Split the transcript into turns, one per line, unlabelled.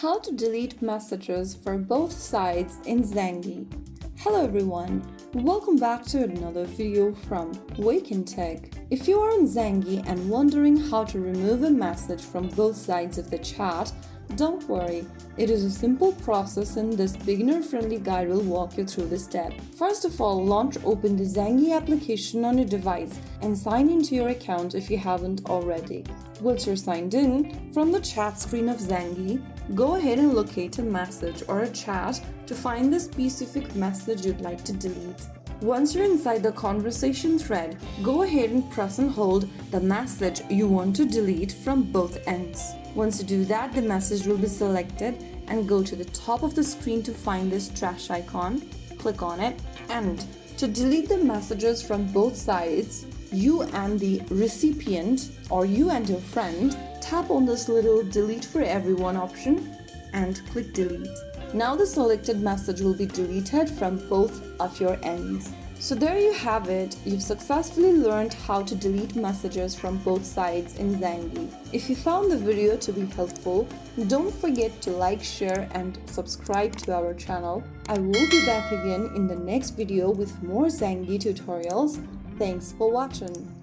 How to delete messages for both sides in Zangi. Hello everyone, welcome back to another video from Wake&Tech. If you are on Zangi and wondering how to remove a message from both sides of the chat, don't worry, it is a simple process and this beginner-friendly guide will walk you through the step. First of all, launch open the Zangi application on your device and sign into your account if you haven't already. Once you're signed in, from the chat screen of Zangi, go ahead and locate a message or a chat to find the specific message you'd like to delete. Once you're inside the conversation thread, go ahead and press and hold the message you want to delete from both ends. Once you do that, the message will be selected and go to the top of the screen to find this trash icon. Click on it, and to delete the messages from both sides, you and the recipient or you and your friend tap on this little delete for everyone option and click delete. Now the selected message will be deleted from both of your ends. So there you have it, you've successfully learned how to delete messages from both sides in Zangi. If you found the video to be helpful, don't forget to like, share and subscribe to our channel. I will be back again in the next video with more Zangi tutorials. Thanks for watching.